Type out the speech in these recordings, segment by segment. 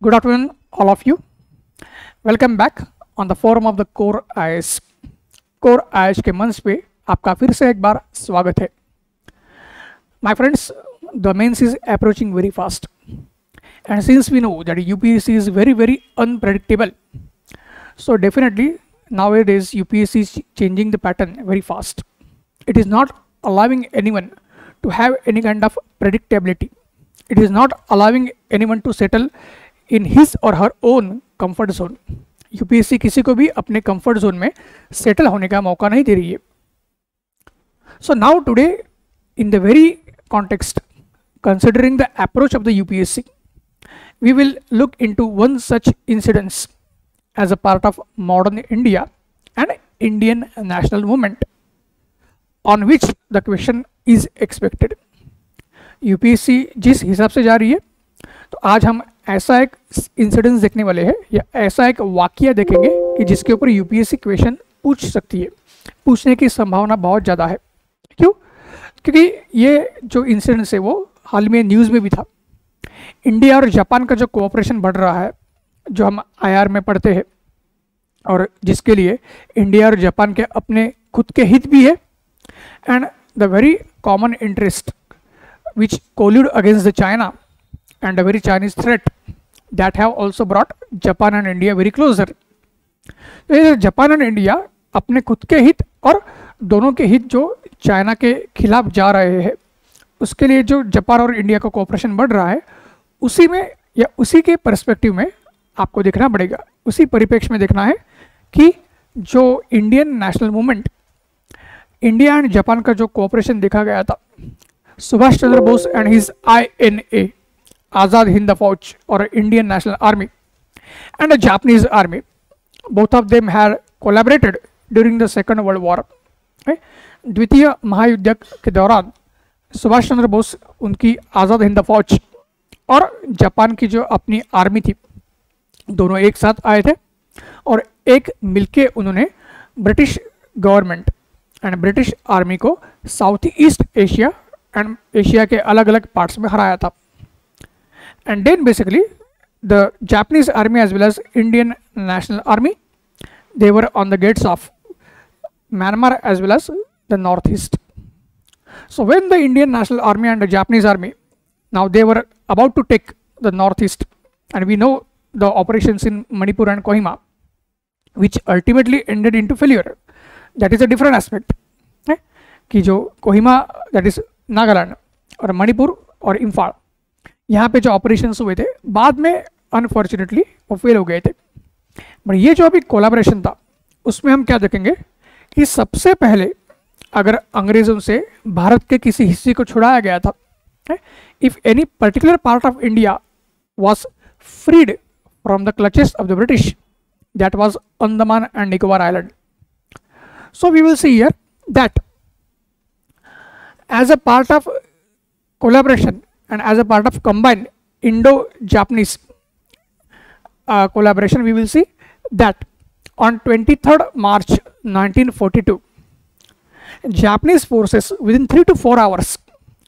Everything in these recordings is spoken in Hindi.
Good afternoon, all of you. Welcome back on the forum of the Core IAS. Core IAS के मंच पे आपका फिर से एक बार स्वागत है. My friends, the mains is approaching very fast, and since we know that UPSC is very unpredictable, so definitely nowadays UPSC is changing the pattern very fast. It is not allowing anyone to have any kind of predictability. It is not allowing anyone to settle in his or her own comfort zone. UPSC किसी को भी अपने कंफर्ट जोन में सेटल होने का मौका नहीं दे रही है. So now today in the very context considering the approach of the UPSC, we will look into one such incidence as a part of modern India and Indian national movement on which the question is expected. UPSC जिस हिसाब से जा रही है, तो आज हम ऐसा एक इंसिडेंस देखने वाले हैं या ऐसा एक वाकया देखेंगे कि जिसके ऊपर यूपीएससी क्वेश्चन पूछ सकती है. पूछने की संभावना बहुत ज़्यादा है. क्यों? क्योंकि ये जो इंसिडेंस है वो हाल में न्यूज़ में भी था. इंडिया और जापान का जो कोऑपरेशन बढ़ रहा है, जो हम आईआर में पढ़ते हैं, और जिसके लिए इंडिया और जापान के अपने खुद के हित भी है, and the very common interest which collude against the China and a very Chinese threat that have also brought Japan and India very closer. तो ये जापान और इंडिया अपने खुद के हित और दोनों के हित जो चाइना के खिलाफ जा रहे हैं, उसके लिए जो जापान और इंडिया का कोऑपरेशन बढ़ रहा है, उसी में या उसी के पर्सपेक्टिव में आपको देखना पड़ेगा. उसी परिप्रेक्ष्य में देखना है कि जो Indian national movement, India and Japan का जो कोऑपरेशन देखा गया था, Subhash Chandra Bose and his INA, Azad Hind Fauj or Indian National Army, and a Japanese army. Both of them had collaborated during the Second World War. द्वितीय महायुद्ध के दौरान सुभाष चंद्र बोस, उनकी आज़ाद हिंद फौज और जापान की जो अपनी आर्मी थी, दोनों एक साथ आए थे और एक मिलके उन्होंने British government and British army को South East Asia and Asia के अलग अलग पार्ट्स में हराया था. And then basically the Japanese army as well as Indian National Army, they were on the gates of Myanmar as well as the northeast. So when the Indian National Army and the Japanese army, now they were about to take the northeast, and we know the operations in Manipur and Kohima, which ultimately ended into failure. That is a different aspect. कि जो कोहिमा, that is नागालैंड, और मणिपुर और इम्फाल, यहाँ पे जो ऑपरेशंस हुए थे, बाद में अनफॉर्चुनेटली वो फेल हो गए थे. बट ये जो अभी कोलैबोरेशन था, उसमें हम क्या देखेंगे कि सबसे पहले अगर अंग्रेज़ों से भारत के किसी हिस्से को छुड़ाया गया था, if any particular part of India was freed from the clutches of the British, that was Andaman and Nicobar island. So we will see here that as a part of collaboration and as a part of combined Indo-Japanese collaboration, we will see that on 23rd March 1942, Japanese forces within 3 to 4 hours,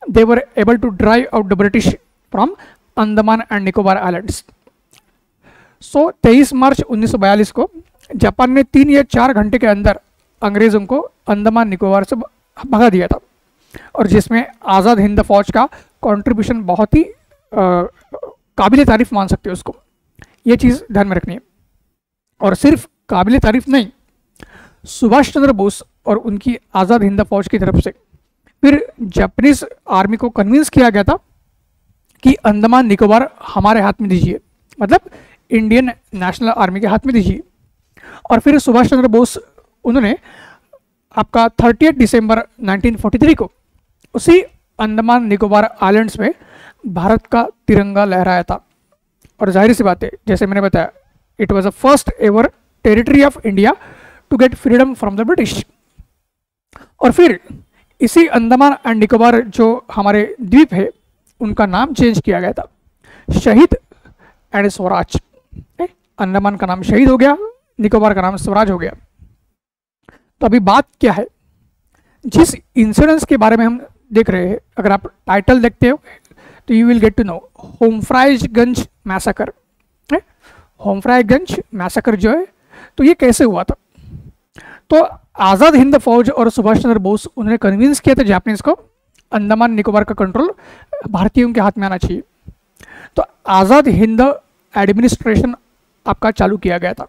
they were able to drive out the British from Andaman and Nicobar Islands. So 23 मार्च 1942 को जापान ने 3 या 4 घंटे के अंदर अंग्रेज़ों को अंडमान निकोबार से भगा दिया था, और जिसमें आज़ाद हिंद फौज का कंट्रीब्यूशन बहुत ही काबिल तारीफ मान सकते हो उसको. ये चीज़ ध्यान में रखनी है. और सिर्फ काबिल तारीफ नहीं, सुभाष चंद्र बोस और उनकी आज़ाद हिंद फौज की तरफ से फिर जापानीज आर्मी को कन्विंस किया गया था कि अंडमान निकोबार हमारे हाथ में दीजिए, मतलब इंडियन नेशनल आर्मी के हाथ में दीजिए. और फिर सुभाष चंद्र बोस, उन्होंने आपका 30 दिसंबर 1943 को उसी अंडमान निकोबार आइलैंड्स में भारत का तिरंगा लहराया था. और जाहिर सी बात है, जैसे मैंने बताया, it was the first ever territory of India to get freedom from the British. और फिर इसी अंडमान एंड निकोबार जो हमारे द्वीप है, उनका नाम चेंज किया गया था, शहीद एंड स्वराज. अंडमान का नाम शहीद हो गया, निकोबार का नाम स्वराज हो गया. तो अभी बात क्या है, जिस इंसिडेंस के बारे में हम देख रहे हैं, अगर आप टाइटल देखते हो तो you will get to know Homfraygunj massacre. Homfraygunj massacre जो है, तो ये कैसे हुआ था? तो आज़ाद हिंद फौज और सुभाष चंद्र बोस उन्होंने कन्विंस किया था जापानीज को अंडमान निकोबार का कंट्रोल भारतीयों के हाथ में आना चाहिए। तो आज़ाद हिंद एडमिनिस्ट्रेशन आपका चालू किया गया था।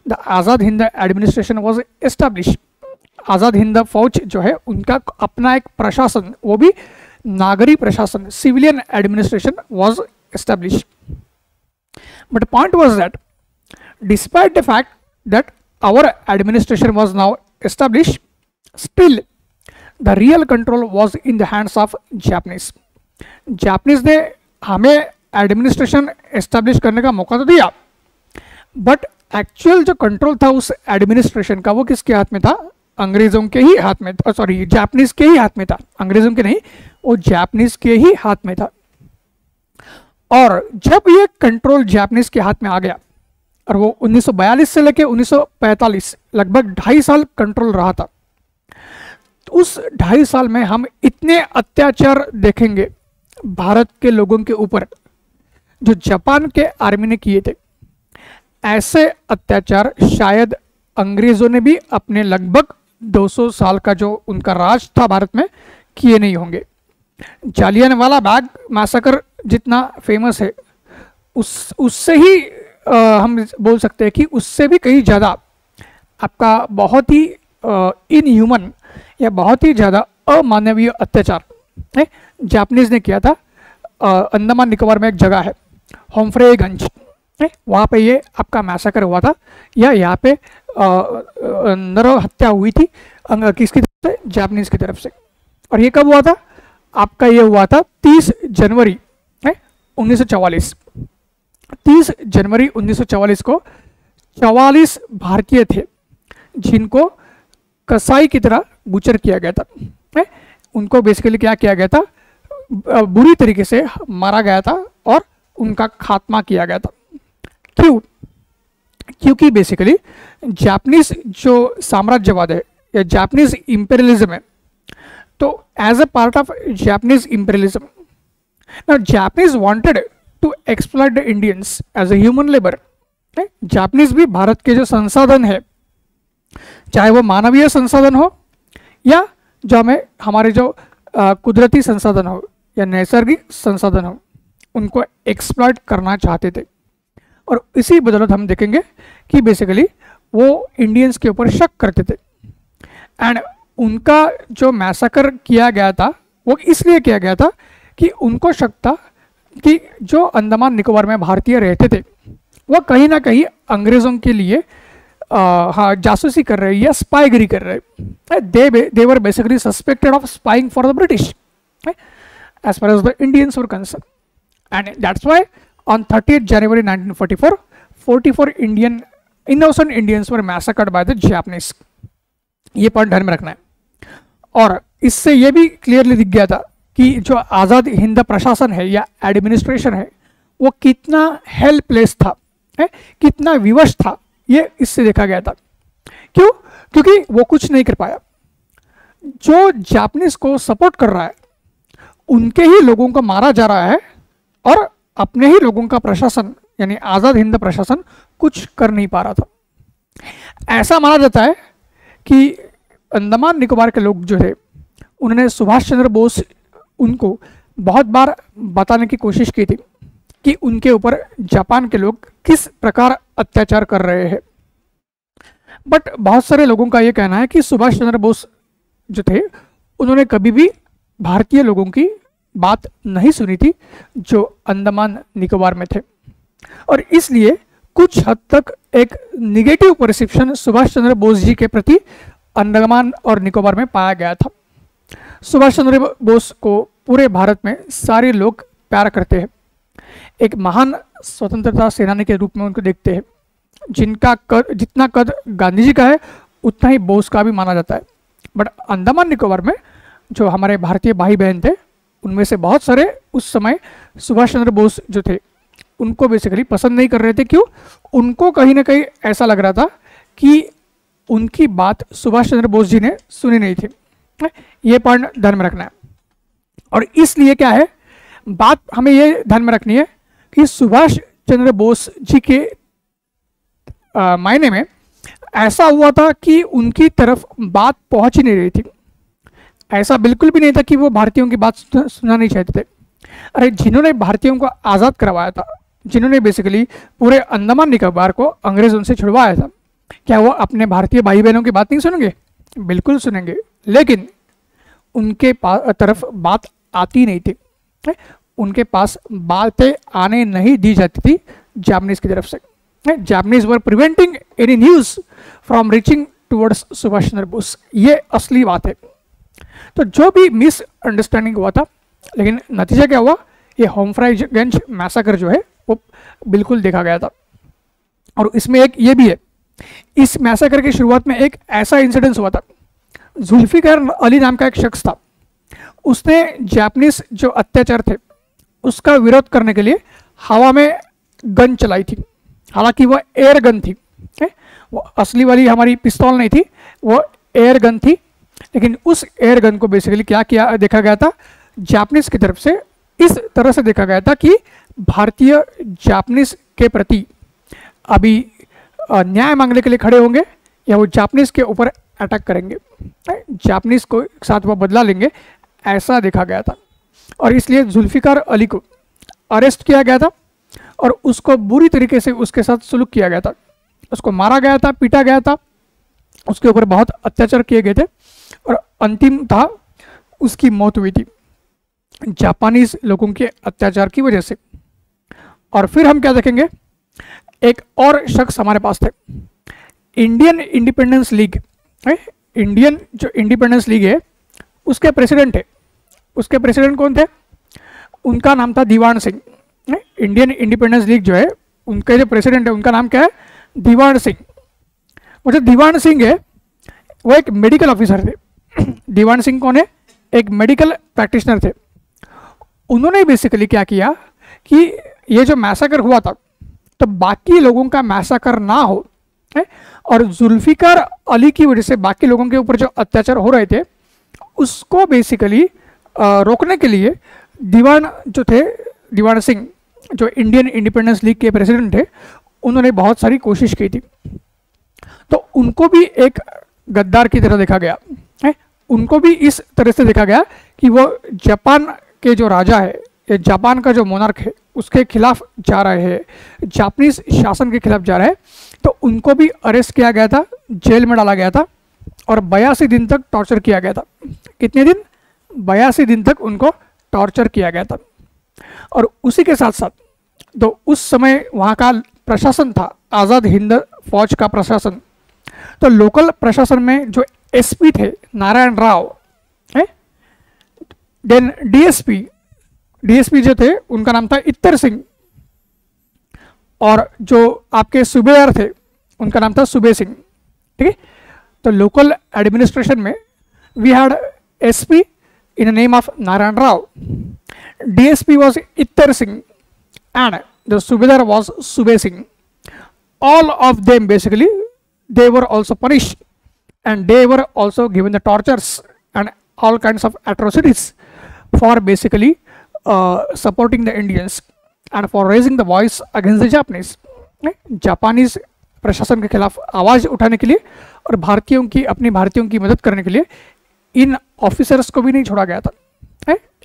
The Azad Hind administration was establish. Azad Hind Fauj जो है उनका अपना एक प्रशासन, वो भी नागरिक प्रशासन, civilian administration was establish. But point was that despite the fact that our administration was now established, still the real control was in the hands of Japanese. Japanese ने हमें एडमिनिस्ट्रेशन एस्टेब्लिश करने का मौका तो दिया, बट एक्चुअल जो कंट्रोल था उस एडमिनिस्ट्रेशन का वो किसके हाथ में था? अंग्रेजों के ही हाथ में, सॉरी जापानीज के ही हाथ में था, अंग्रेजों के नहीं, वो जापानीज के ही हाथ में था। और जब ये कंट्रोल जापानीज के हाथ में आ गया और वो 1942 से लेकर 1945 लगभग 2.5 साल कंट्रोल रहा था, तो उस 2.5 साल में हम इतने अत्याचार देखेंगे भारत के लोगों के ऊपर जो जापान के आर्मी ने किए थे। ऐसे अत्याचार शायद अंग्रेजों ने भी अपने लगभग 200 साल का जो उनका राज था भारत में किए नहीं होंगे। जालियनवाला बाग मैसेकर जितना फेमस है, उससे ही हम बोल सकते हैं कि उससे भी कहीं ज़्यादा आपका बहुत ही इनह्यूमन या बहुत ही ज़्यादा अमानवीय अत्याचार जापानीज ने किया था। अंडमान निकोबार में एक जगह है होमफ्राईगंज, वहाँ पे ये आपका मैसेकर हुआ था, या यहाँ पे नर हत्या हुई थी किसकी तरफ से? जापानीज की तरफ से। और ये कब हुआ था? आपका ये हुआ था 30 जनवरी 1944। 30 जनवरी 1944 को 44 भारतीय थे जिनको कसाई की तरह बुचर किया गया था। उनको बेसिकली क्या किया गया था? बुरी तरीके से मारा गया था और उनका खात्मा किया गया था। क्यों? क्योंकि बेसिकली जापानीज जो साम्राज्यवाद है या जापानीज इंपीरियलिज्म है, तो as a part of Japanese imperialism, now Japanese wanted to exploit the Indians as a human labor। Japanese भी भारत के जो संसाधन है, चाहे वो मानवीय संसाधन हो या जो हमारे जो कुदरती संसाधन हो या नैसर्गिक संसाधन हो, उनको एक्सप्लॉइट करना चाहते थे। और इसी बदौलत हम देखेंगे कि बेसिकली वो इंडियंस के ऊपर शक करते थे। एंड उनका जो मैसेकर किया गया था वो इसलिए किया गया था कि उनको शक था कि जो अंडमान निकोबार में भारतीय रहते थे वो कहीं ना कहीं अंग्रेज़ों के लिए जासूसी कर रहे या स्पाईगिरी कर रहे। They were basically suspected of spying for the British as far as the Indians were concerned. And that's why on 30 January 1944 44 innocent Indians were massacred by the Japanese. ये पॉइंट ध्यान में रखना है। और इससे ये भी क्लियरली दिख गया था कि जो आज़ाद हिंद प्रशासन है या एडमिनिस्ट्रेशन है वो कितना हेल्पलेस था, कितना विवश था, ये इससे देखा गया था। क्यों? क्योंकि वो कुछ नहीं कर पाया। जो जापानीज को सपोर्ट कर रहा है उनके ही लोगों को मारा जा रहा है और अपने ही लोगों का प्रशासन यानी आज़ाद हिंद प्रशासन कुछ कर नहीं पा रहा था। ऐसा माना जाता है कि अंडमान निकोबार के लोग जो है उन्होंने सुभाष चंद्र बोस उनको बहुत बार बताने की कोशिश की थी कि उनके ऊपर जापान के लोग किस प्रकार अत्याचार कर रहे हैं। बट बहुत सारे लोगों का ये कहना है कि सुभाष चंद्र बोस जो थे उन्होंने कभी भी भारतीय लोगों की बात नहीं सुनी थी जो अंडमान निकोबार में थे, और इसलिए कुछ हद तक एक निगेटिव परसेप्शन सुभाष चंद्र बोस जी के प्रति अंडमान और निकोबार में पाया गया था। सुभाष चंद्र बोस को पूरे भारत में सारे लोग प्यार करते हैं, एक महान स्वतंत्रता सेनानी के रूप में उनको देखते हैं, जिनका कद जितना कद गांधी जी का है उतना ही बोस का भी माना जाता है। बट अंडमान निकोबार में जो हमारे भारतीय भाई बहन थे उनमें से बहुत सारे उस समय सुभाष चंद्र बोस जो थे उनको बेसिकली पसंद नहीं कर रहे थे। क्यों? उनको कहीं ना कहीं ऐसा लग रहा था कि उनकी बात सुभाष चंद्र बोस जी ने सुनी नहीं थी। ये पॉइंट ध्यान में रखना है। और इसलिए क्या है, बात हमें ये ध्यान में रखनी है कि सुभाष चंद्र बोस जी के मायने में ऐसा हुआ था कि उनकी तरफ बात पहुंच ही नहीं रही थी। ऐसा बिल्कुल भी नहीं था कि वो भारतीयों की बात सुनना नहीं चाहते थे। अरे जिन्होंने भारतीयों को आज़ाद करवाया था, जिन्होंने बेसिकली पूरे अंडमान निकोबार को अंग्रेजों से छुड़वाया था, क्या वो अपने भारतीय भाई बहनों की बात नहीं सुनेंगे? बिल्कुल सुनेंगे। लेकिन उनके तरफ बात आती नहीं थी, उनके पास बातें आने नहीं दी जाती थी जापानीज की तरफ से। Japanese were preventing any news from reaching towards Subhash Chandra Bose. ये असली बात है। तो जो भी मिसअंडरस्टैंडिंग हुआ था, लेकिन नतीजा क्या हुआ, ये होमफ्राईगंज मैसाकर जो है वो बिल्कुल देखा गया था। और इसमें एक ये भी है, इस मैसाकर की शुरुआत में एक ऐसा इंसिडेंस हुआ था। जुल्फिकार अली नाम का एक शख्स था, उसने जापानीज जो अत्याचार थे उसका विरोध करने के लिए हवा में गन चलाई थी। हालांकि वह एयर गन थी, वो असली वाली हमारी पिस्तौल नहीं थी, वो एयर गन थी। लेकिन उस एयर गन को बेसिकली क्या किया देखा गया था, जापानीज की तरफ से इस तरह से देखा गया था कि भारतीय जापानीज के प्रति अभी न्याय मांगने के लिए खड़े होंगे या वो जापानीज के ऊपर अटैक करेंगे, जापानीज को साथ वो बदला लेंगे, ऐसा देखा गया था। और इसलिए जुल्फिकार अली को अरेस्ट किया गया था और उसको बुरी तरीके से उसके साथ सुलूक किया गया था। उसको मारा गया था, पीटा गया था, उसके ऊपर बहुत अत्याचार किए गए थे और अंतिम था उसकी मौत हुई थी जापानीज लोगों के अत्याचार की वजह से। और फिर हम क्या देखेंगे, एक और शख्स हमारे पास थे, इंडियन इंडिपेंडेंस लीग। इंडियन जो इंडिपेंडेंस लीग है उसके प्रेसिडेंट है। उसके प्रेसिडेंट कौन थे? उनका नाम था Diwan Singh. Indian independence league जो है उनके जो प्रेसिडेंट है उनका नाम क्या है? दीवान सिंह। वो जो दीवान सिंह है वो एक मेडिकल ऑफिसर थे। दीवान सिंह कौन है? एक मेडिकल प्रैक्टिशनर थे। उन्होंने बेसिकली क्या किया कि ये जो मैसाकर हुआ था तो बाकी लोगों का मैसाकर ना हो, और जुल्फिकार अली की वजह से बाकी लोगों के ऊपर जो अत्याचार हो रहे थे उसको बेसिकली रोकने के लिए दीवान सिंह जो इंडियन इंडिपेंडेंस लीग के प्रेसिडेंट थे, उन्होंने बहुत सारी कोशिश की थी। तो उनको भी एक गद्दार की तरह देखा गया है। उनको भी इस तरह से देखा गया कि वो जापान के जो राजा है या जापान का जो मोनार्क है उसके खिलाफ जा रहे हैं, जापानीज शासन के खिलाफ जा रहे हैं। तो उनको भी अरेस्ट किया गया था, जेल में डाला गया था और 82 दिन तक टॉर्चर किया गया था। कितने दिन? 82 दिन तक उनको टॉर्चर किया गया था। और उसी के साथ साथ तो उस समय वहाँ का प्रशासन था आज़ाद हिंद फौज का प्रशासन। तो लोकल प्रशासन में जो एसपी थे नारायण राव है, देन डीएसपी जो थे उनका नाम था इत्तर सिंह, और जो आपके सूबेदार थे उनका नाम था सूबे सिंह। ठीक है, तो लोकल एडमिनिस्ट्रेशन में we had SP in the name of Narayan Rao, DSP was Ittar Singh and the Subedar was Sube Singh. All of them basically they were also punished and they were also given the tortures and all kinds of atrocities for basically supporting the Indians and for raising the voice against the Japanese. Japanese प्रशासन के खिलाफ आवाज़ उठाने के लिए और अपनी भारतीयों की मदद करने के लिए इन ऑफिसर्स को भी नहीं छोड़ा गया था।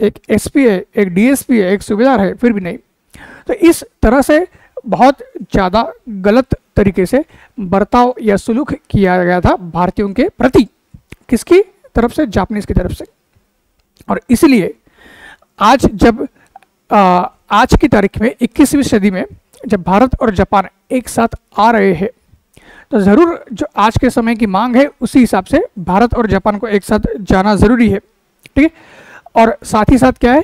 एक एसपी है, एक डीएसपी है, एक सूबेदार है, फिर भी नहीं। तो इस तरह से बहुत ज़्यादा गलत तरीके से बर्ताव या सुलूक किया गया था भारतीयों के प्रति। किसकी तरफ से? जापानीज की तरफ से। और इसलिए आज की तारीख में 21वीं सदी में जब भारत और जापान एक साथ आ रहे हैं तो ज़रूर जो आज के समय की मांग है उसी हिसाब से भारत और जापान को एक साथ जाना ज़रूरी है। ठीक है, और साथ ही साथ क्या है,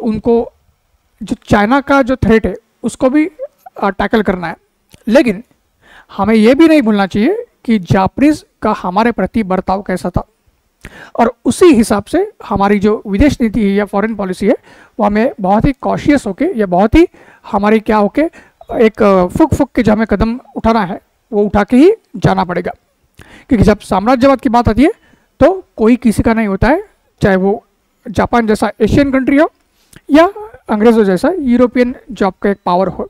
उनको जो चाइना का जो थ्रेट है उसको भी टैकल करना है। लेकिन हमें यह भी नहीं भूलना चाहिए कि जापानीज का हमारे प्रति बर्ताव कैसा था, और उसी हिसाब से हमारी जो विदेश नीति है या फॉरेन पॉलिसी है वो हमें बहुत ही कॉशियस होके या बहुत ही हमारी क्या होके एक फूक के जो हमें कदम उठाना है वो उठा के ही जाना पड़ेगा। क्योंकि जब साम्राज्यवाद की बात आती है तो कोई किसी का नहीं होता है, चाहे वो जापान जैसा एशियन कंट्री हो या अंग्रेज़ों जैसा यूरोपियन जो आपका एक पावर हो।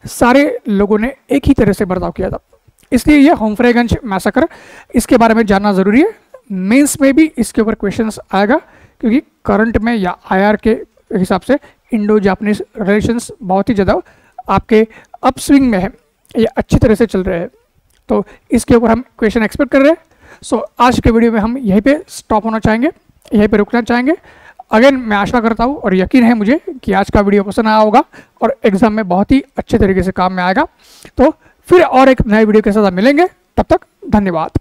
सारे लोगों ने एक ही तरह से बर्ताव किया था। इसलिए ये हुम्फ्रेगंज मैसेकर, इसके बारे में जानना ज़रूरी है। मेंस में भी इसके ऊपर क्वेश्चंस आएगा, क्योंकि करंट में या आईआर के हिसाब से इंडो जापानीज रिलेशंस बहुत ही ज़्यादा आपके अपस्विंग में है, ये अच्छी तरह से चल रहे हैं। तो इसके ऊपर हम क्वेश्चन एक्सपेक्ट कर रहे हैं। सो आज के वीडियो में हम यहीं पे स्टॉप होना चाहेंगे, यहीं पे रुकना चाहेंगे। अगेन मैं आशा करता हूँ और यकीन है मुझे कि आज का वीडियो पसंद आया होगा और एग्जाम में बहुत ही अच्छे तरीके से काम में आएगा। तो फिर और एक नए वीडियो के साथ मिलेंगे, तब तक धन्यवाद।